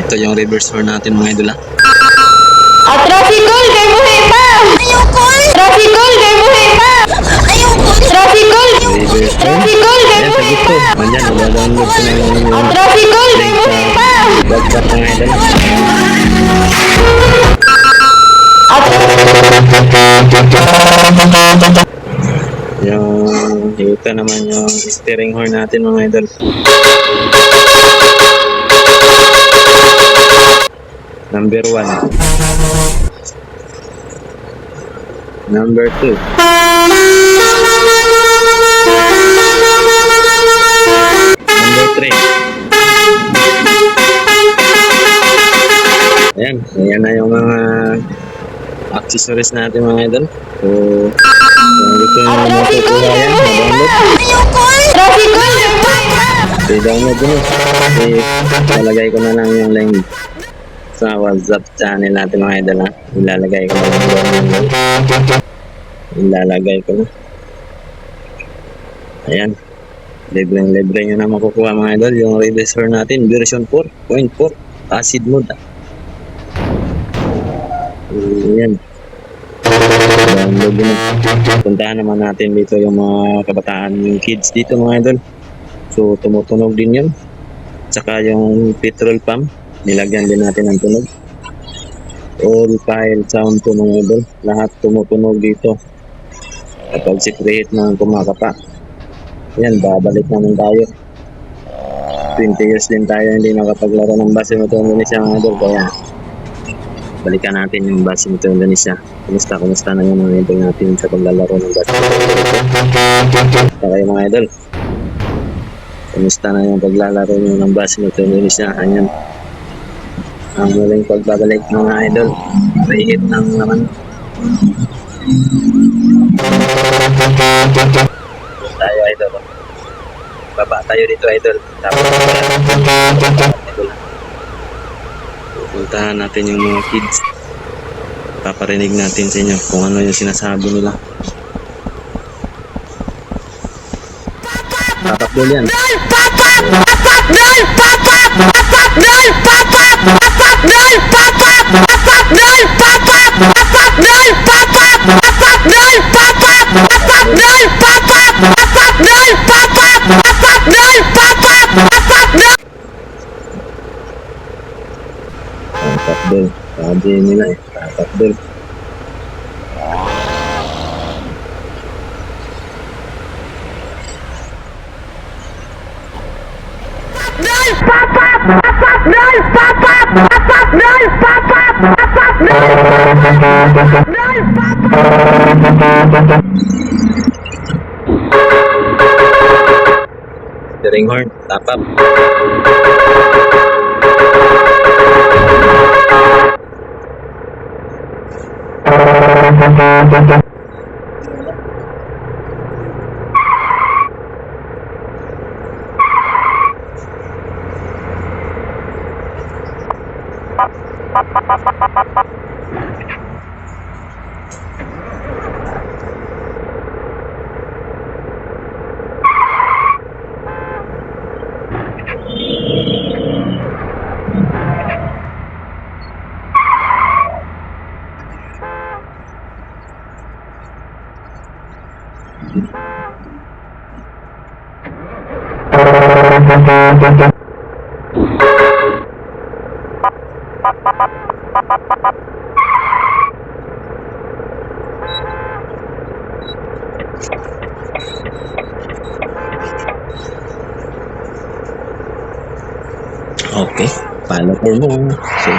Ito yung reverse horn natin mga idol ha. Trafikol kay buhi pa. Ayokol. Trafikol kay buhi pa. Ayokol. Trafikol. Reverse horn. Trafikol kay Ayan, buhi sagot ko. pa. Andyan, nag-download ko na yung Trafikol kay link buhi pa. sa website mga idol ha. Yung ito naman yung steering horn natin mga idol. Number 1. Number 2. Number 3. Ayan na yung mga accessories natin mga idol. So, kung gusto nyo na matutuwa yan, na-download. Trafikol kay buhi pa. I-download nyo. Ilalagay ko na lang yung link sa WhatsApp channel natin mga idol ha. Ilalagay ko na lang yung link. Ilalagay ko na. Ayan. Libre nyo na makukuha mga idol. Yung reverse horn natin, version 4.4 acid mode ha. Ayan. Download nyo na. Puntahan naman natin dito yung mga kabataan, yung kids dito mga idol. So tumutunog din yun. Tsaka yung petrol pump, nilagyan din natin ng tunog. All file sound to mga idol. Lahat tumutunog dito. Kapag si preheat na kumakapa. Yan, babalik naman tayo. 20 years din tayo hindi nakapaglaro ng basketball Indonesia mga idol. Kaya balikan natin yung basketball Indonesia. Kumusta na yung mga idol natin sa paglalaro ng basketball Indonesia. Kaya mga idol, kumusta na yung paglalaro nyo ng basketball Indonesia. Ayan, ang muling pagbabalik mga idol. Preheat ng naman. Tayo idol. Baba tayo dito idol. Tapos idol. Puntahan natin yung mga kids. Paparinig natin sa inyo kung ano yung sinasabi nila. Papakdol yan. Papakdol. Sabi nila eh. Papakdol. Steering horn, tap up. Okay, follow for more. So,